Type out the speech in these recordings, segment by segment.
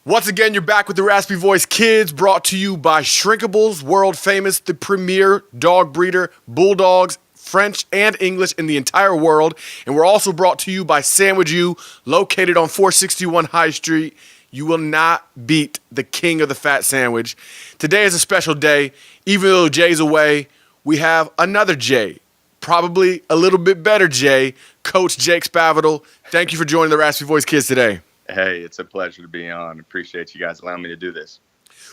Once again, you're back with the Raspy Voice Kids, brought to you by Shrinkables, world famous, the premier dog breeder, bulldogs, French and English in the entire world. And we're also brought to you by Sandwich U, located on 461 High Street. You will not beat the king of the fat sandwich. Today is a special day. Even though Jay's away, we have another Jay, probably a little bit better Jay, Coach Jake Spavital. Thank you for joining the Raspy Voice Kids today. Hey, it's a pleasure to be on. Appreciate you guys allowing me to do this.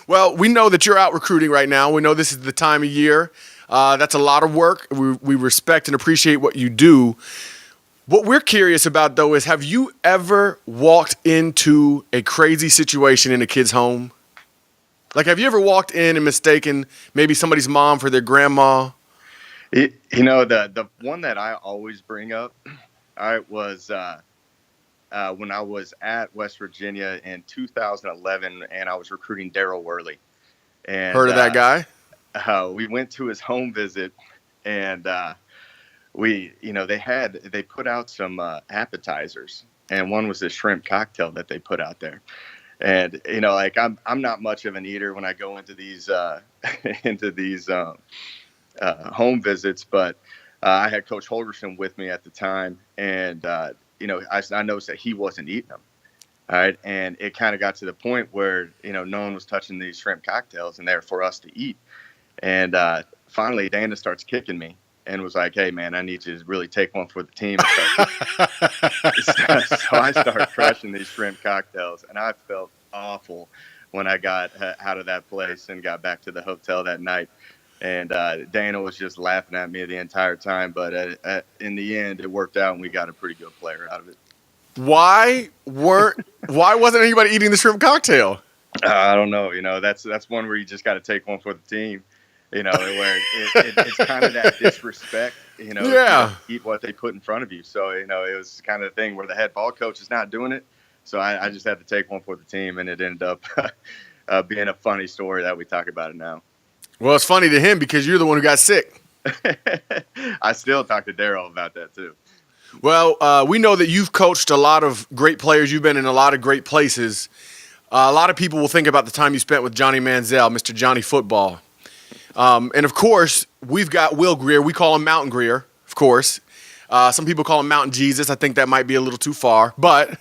Well, we know that you're out recruiting right now. We know this is the time of year. That's a lot of work. We respect and appreciate what you do. What we're curious about, though, is have you ever walked into a crazy situation in a kid's home? Like, have you ever walked in and mistaken maybe somebody's mom for their grandma? The one that I always bring up, was when I was at West Virginia in 2011, and I was recruiting Daryl Worley. And heard of that guy? We went to his home visit, and they put out some appetizers, and one was a shrimp cocktail that they put out there. And I'm not much of an eater when I go into these home visits, but I had Coach Holgerson with me at the time, and I noticed that he wasn't eating them. All right. And it kind of got to the point where, no one was touching these shrimp cocktails, and they're for us to eat. And finally, Dana starts kicking me and was like, "Hey, man, I need you to really take one for the team." So I started crushing these shrimp cocktails, and I felt awful when I got out of that place and got back to the hotel that night. And Dana was just laughing at me the entire time. But in the end, it worked out, and we got a pretty good player out of it. Why wasn't anybody eating the shrimp cocktail? I don't know. That's one where you just got to take one for the team. Where it's kind of that disrespect. Yeah. Eat what they put in front of you. So it was kind of the thing where the head ball coach is not doing it. So I just had to take one for the team, and it ended up being a funny story that we talk about it now. Well, it's funny to him because you're the one who got sick. I still talk to Daryl about that too. Well, we know that you've coached a lot of great players. You've been in a lot of great places. A lot of people will think about the time you spent with Johnny Manziel, Mr. Johnny Football. And, of course, we've got Will Greer. We call him Mountain Greer, of course. Some people call him Mountain Jesus. I think that might be a little too far. But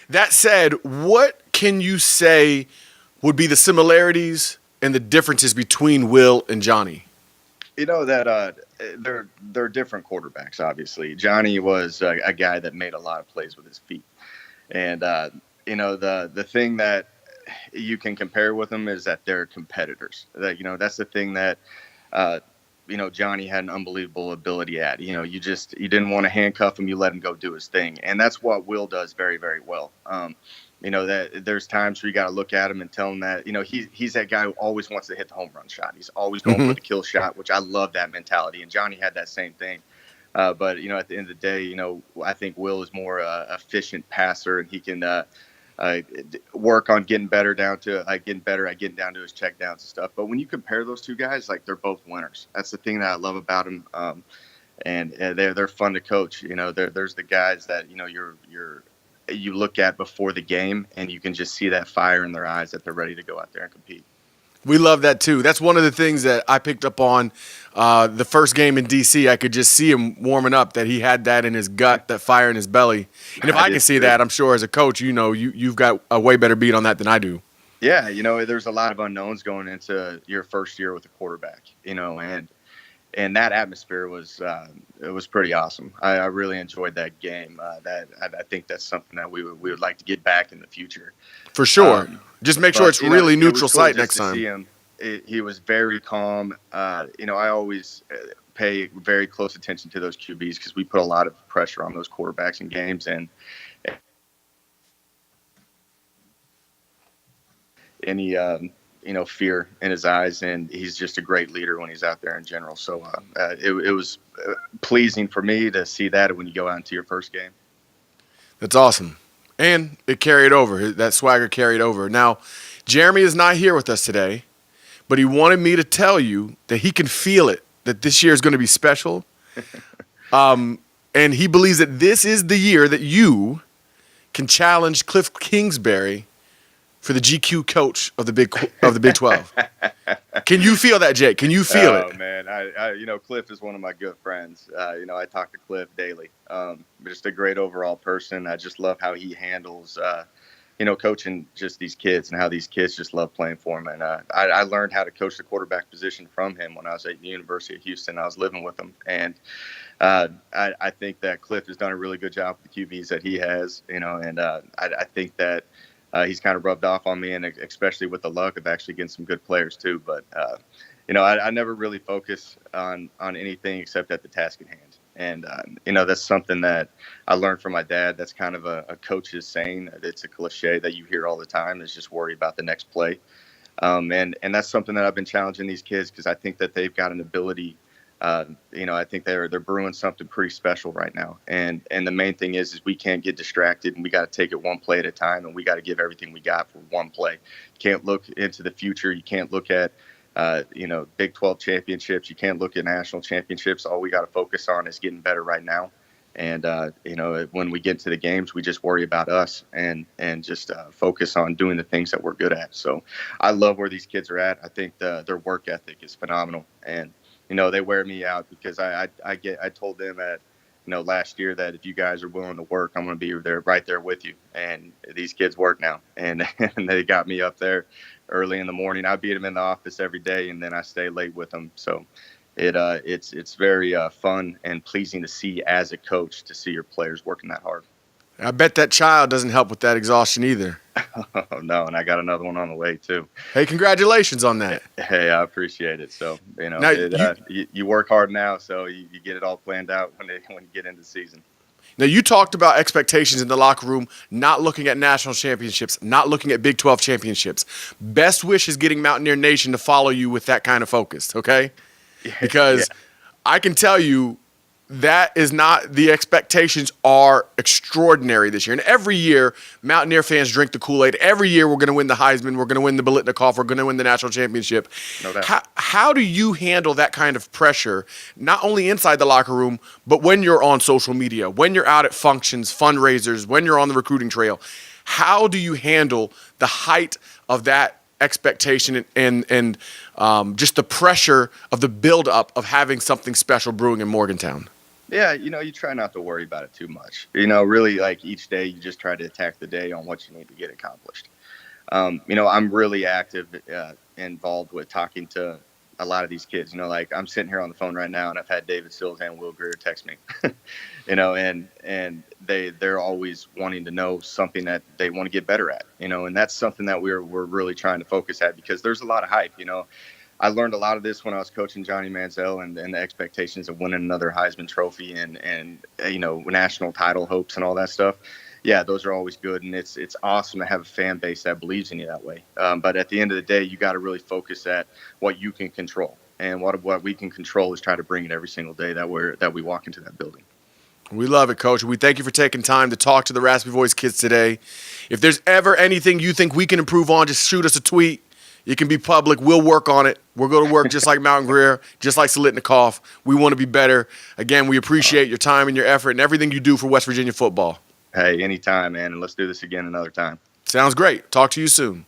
that said, what can you say would be the similarities and the differences between Will and Johnny? That they're different quarterbacks, obviously. Johnny was a guy that made a lot of plays with his feet. And, the thing that you can compare with them is that they're competitors. That's the thing that, Johnny had an unbelievable ability at. You didn't want to handcuff him. You let him go do his thing. And that's what Will does very, very well. That there's times where you got to look at him and tell him that, he's that guy who always wants to hit the home run shot. He's always going for the kill shot, which I love that mentality. And Johnny had that same thing. But, at the end of the day, I think Will is more efficient passer, and he can work on getting better down to getting down to his check downs and stuff. But when you compare those two guys, they're both winners. That's the thing that I love about them. And they're fun to coach. There's the guys that, you look at before the game, and you can just see that fire in their eyes that they're ready to go out there and compete. We love that, too. That's one of the things that I picked up on the first game in D.C. I could just see him warming up, that he had that in his gut, that fire in his belly. And if I can see that, I'm sure as a coach, you've got a way better beat on that than I do. Yeah, there's a lot of unknowns going into your first year with a quarterback, and that atmosphere was pretty awesome. I really enjoyed that game. I think that's something that we would like to get back in the future. For sure. Just make sure it's really neutral site next time. See him. He was very calm. I always pay very close attention to those QBs because we put a lot of pressure on those quarterbacks in games, and any fear in his eyes, and he's just a great leader when he's out there in general. So it was pleasing for me to see that when you go out into your first game. That's awesome. And it carried over. That swagger carried over. Now, Jeremy is not here with us today, but he wanted me to tell you that he can feel it, that this year is going to be special. And he believes that this is the year that you can challenge Cliff Kingsbury for the GQ coach of the Big 12. Can you feel that, Jake? Can you feel it? Oh man, Cliff is one of my good friends. I talk to Cliff daily. Just a great overall person. I just love how he handles, coaching just these kids and how these kids just love playing for him. And I learned how to coach the quarterback position from him when I was at the University of Houston. I was living with him, and I think that Cliff has done a really good job with the QBs that he has. And I think that he's kind of rubbed off on me, and especially with the luck of actually getting some good players too. But I never really focus on anything except at the task at hand. And, that's something that I learned from my dad. That's kind of a coach's saying. It's a cliche that you hear all the time, is just worry about the next play. And that's something that I've been challenging these kids, because I think that they've got an ability. I think they're brewing something pretty special right now. And the main thing is we can't get distracted, and we got to take it one play at a time, and we got to give everything we got for one play. You can't look into the future. You can't look at Big 12 championships. You can't look at national championships. All we got to focus on is getting better right now. And, when we get to the games, we just worry about us and just focus on doing the things that we're good at. So I love where these kids are at. I think their work ethic is phenomenal. And, they wear me out, because I told them last year that if you guys are willing to work, I'm going to be right there with you. And these kids work now, and they got me up there early in the morning. I beat them in the office every day, and then I stay late with them. So it's very fun and pleasing to see as a coach, to see your players working that hard. I bet that child doesn't help with that exhaustion either. Oh, no, and I got another one on the way too. Hey, congratulations on that. Hey, I appreciate it. So, Now, you work hard now, so you get it all planned out when you get into the season. Now, you talked about expectations in the locker room, not looking at national championships, not looking at Big 12 championships. Best wish is getting Mountaineer Nation to follow you with that kind of focus, okay? Because I can tell you that is not, the expectations are extraordinary this year. And every year, Mountaineer fans drink the Kool-Aid. Every year, we're going to win the Heisman. We're going to win the Biletnikoff. We're going to win the national championship. No doubt. How do you handle that kind of pressure, not only inside the locker room, but when you're on social media, when you're out at functions, fundraisers, when you're on the recruiting trail? How do you handle the height of that expectation and just the pressure of the buildup of having something special brewing in Morgantown? Yeah, you try not to worry about it too much. Really, like, each day you just try to attack the day on what you need to get accomplished. I'm really active, involved with talking to a lot of these kids. I'm sitting here on the phone right now, and I've had David Sills and Will Greer text me. And they're always wanting to know something that they want to get better at. And that's something that we're really trying to focus at, because there's a lot of hype. I learned a lot of this when I was coaching Johnny Manziel, and the expectations of winning another Heisman Trophy and national title hopes and all that stuff. Yeah, those are always good, and it's awesome to have a fan base that believes in you that way. But at the end of the day, you got to really focus at what you can control, and what we can control is try to bring it every single day that we walk into that building. We love it, Coach. We thank you for taking time to talk to the Raspy Voice kids today. If there's ever anything you think we can improve on, just shoot us a tweet. It can be public. We'll work on it. We'll go to work just like Mountain Greer, just like Biletnikoff. We want to be better. Again, we appreciate your time and your effort and everything you do for West Virginia football. Hey, anytime, man, and let's do this again another time. Sounds great. Talk to you soon.